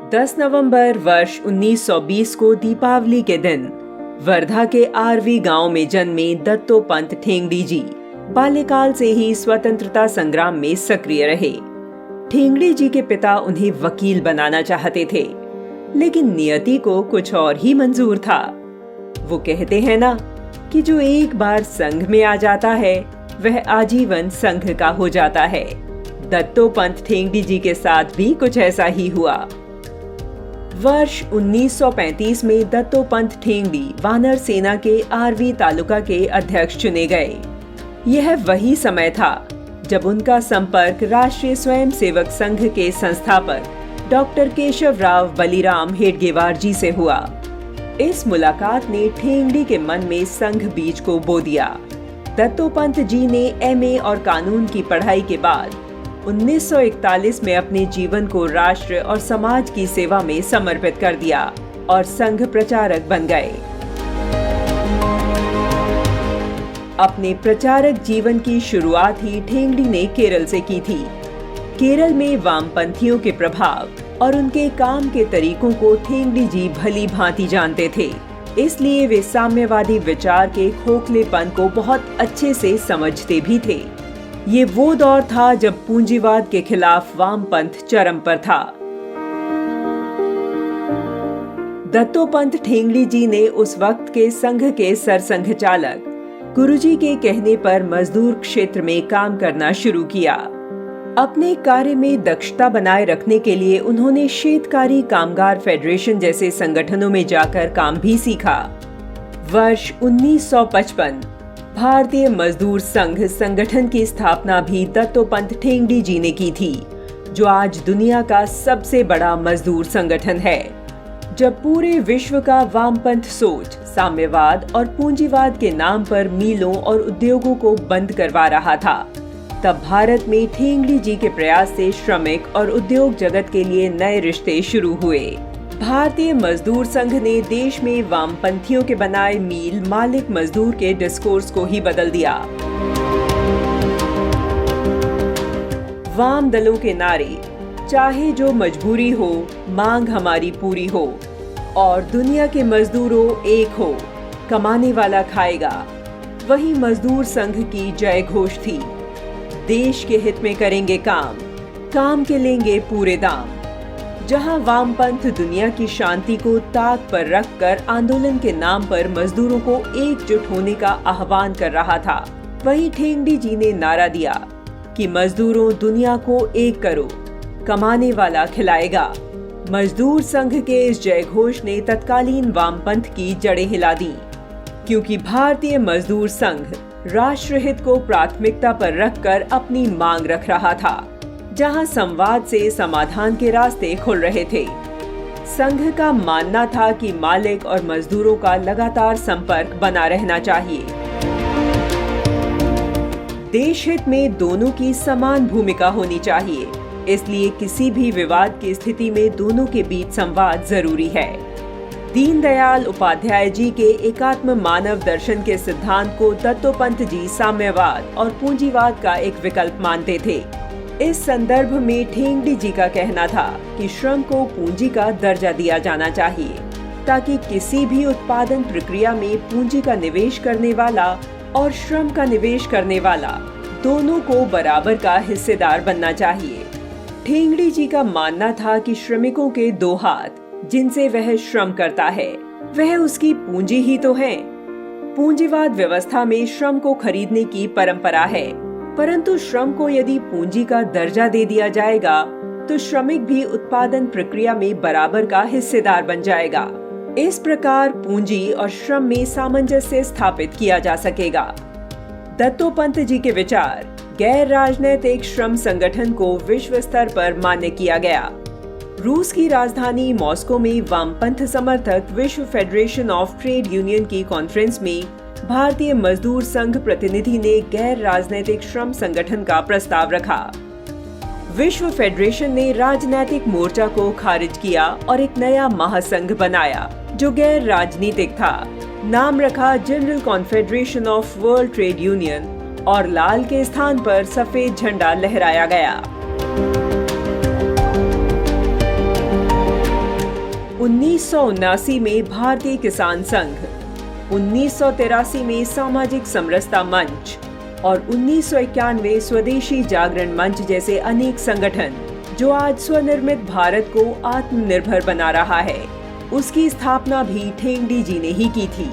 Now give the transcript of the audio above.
10 नवंबर वर्ष 1920 को दीपावली के दिन वर्धा के आरवी गांव में जन्मे दत्तोपंत ठेंगड़ी जी बाल्यकाल से ही स्वतंत्रता संग्राम में सक्रिय रहे। ठेंगड़ी जी के पिता उन्हें वकील बनाना चाहते थे, लेकिन नियति को कुछ और ही मंजूर था। वो कहते हैं ना कि जो एक बार संघ में आ जाता है वह आजीवन संघ का हो जाता है। दत्तोपंत ठेंगड़ी जी के साथ भी कुछ ऐसा ही हुआ। वर्ष 1935 में दत्तोपंत ठेंगड़ी वानर सेना के आरवी तालुका के अध्यक्ष चुने गए। यह वही समय था जब उनका संपर्क राष्ट्रीय स्वयंसेवक संघ के संस्थापक डॉक्टर केशवराव बलिराम हेडगेवार जी से हुआ। इस मुलाकात ने ठेंगड़ी के मन में संघ बीज को बो दिया। दत्तोपंत जी ने एमए और कानून की पढ़ाई के बाद 1941 में अपने जीवन को राष्ट्र और समाज की सेवा में समर्पित कर दिया और संघ प्रचारक बन गए। अपने प्रचारक जीवन की शुरुआत ही ठेंगड़ी ने केरल से की थी। केरल में वामपंथियों के प्रभाव और उनके काम के तरीकों को ठेंगड़ी जी भली भांति जानते थे, इसलिए वे साम्यवादी विचार के खोखलेपन को बहुत अच्छे से समझते भी थे। ये वो दौर था जब पूंजीवाद के खिलाफ वामपंथ चरम पर था। दत्तोपंत ठेंगड़ी जी ने उस वक्त के संघ के सरसंघ चालक गुरुजी के कहने पर मजदूर क्षेत्र में काम करना शुरू किया। अपने कार्य में दक्षता बनाए रखने के लिए उन्होंने शेतकारी कामगार फेडरेशन जैसे संगठनों में जाकर काम भी सीखा। वर्ष 1955 भारतीय मजदूर संघ संगठन की स्थापना भी दत्तोपंत ठेंगड़ी जी ने की थी, जो आज दुनिया का सबसे बड़ा मजदूर संगठन है। जब पूरे विश्व का वामपंथ सोच साम्यवाद और पूंजीवाद के नाम पर मिलों और उद्योगों को बंद करवा रहा था, तब भारत में ठेंगड़ी जी के प्रयास से श्रमिक और उद्योग जगत के लिए नए रिश्ते शुरू हुए। भारतीय मजदूर संघ ने देश में वामपंथियों के बनाए मील मालिक मजदूर के डिस्कोर्स को ही बदल दिया। वाम दलों के नारे चाहे जो मजबूरी हो, मांग हमारी पूरी हो और दुनिया के मजदूरों एक हो, कमाने वाला खाएगा, वही मजदूर संघ की जय घोष थी। देश के हित में करेंगे काम, काम के लेंगे पूरे दाम। जहां वामपंथ दुनिया की शांति को ताक पर रखकर आंदोलन के नाम पर मजदूरों को एकजुट होने का आह्वान कर रहा था, वहीं ठेंगड़ी जी ने नारा दिया कि मजदूरों दुनिया को एक करो, कमाने वाला खिलाएगा। मजदूर संघ के इस जय घोष ने तत्कालीन वामपंथ की जड़ें हिला दी, क्योंकि भारतीय मजदूर संघ राष्ट्रहित को प्राथमिकता पर रखकर अपनी मांग रख रहा था, जहां संवाद से समाधान के रास्ते खुल रहे थे। संघ का मानना था कि मालिक और मजदूरों का लगातार संपर्क बना रहना चाहिए। देश हित में दोनों की समान भूमिका होनी चाहिए, इसलिए किसी भी विवाद की स्थिति में दोनों के बीच संवाद जरूरी है। दीनदयाल उपाध्याय जी के एकात्म मानव दर्शन के सिद्धांत को दत्तोपंत जी साम्यवाद और पूंजीवाद का एक विकल्प मानते थे। इस संदर्भ में ठेंगड़ी जी का कहना था कि श्रम को पूंजी का दर्जा दिया जाना चाहिए, ताकि किसी भी उत्पादन प्रक्रिया में पूंजी का निवेश करने वाला और श्रम का निवेश करने वाला दोनों को बराबर का हिस्सेदार बनना चाहिए। ठेंगड़ी जी का मानना था कि श्रमिकों के दो हाथ जिनसे वह श्रम करता है, वह उसकी पूंजी ही तो है। पूंजीवाद व्यवस्था में श्रम को खरीदने की परंपरा है, परंतु श्रम को यदि पूंजी का दर्जा दे दिया जाएगा तो श्रमिक भी उत्पादन प्रक्रिया में बराबर का हिस्सेदार बन जाएगा। इस प्रकार पूंजी और श्रम में सामंजस्य स्थापित किया जा सकेगा। दत्तोपंत जी के विचार गैर राजनैतिक श्रम संगठन को विश्व स्तर पर मान्य किया गया। रूस की राजधानी मॉस्को में वामपंथ समर्थक विश्व फेडरेशन ऑफ ट्रेड यूनियन की कॉन्फ्रेंस में भारतीय मजदूर संघ प्रतिनिधि ने गैर राजनैतिक श्रम संगठन का प्रस्ताव रखा। विश्व फेडरेशन ने राजनैतिक मोर्चा को खारिज किया और एक नया महासंघ बनाया जो गैर राजनीतिक था। नाम रखा general confederation of world trade union और लाल के स्थान पर सफेद झंडा लहराया गया। 1979 में भारतीय किसान संघ, 1983 में सामाजिक समरसता मंच और 1991 स्वदेशी जागरण मंच जैसे अनेक संगठन जो आज स्वनिर्मित भारत को आत्मनिर्भर बना रहा है, उसकी स्थापना भी ठेंगड़ी जी ने ही की थी।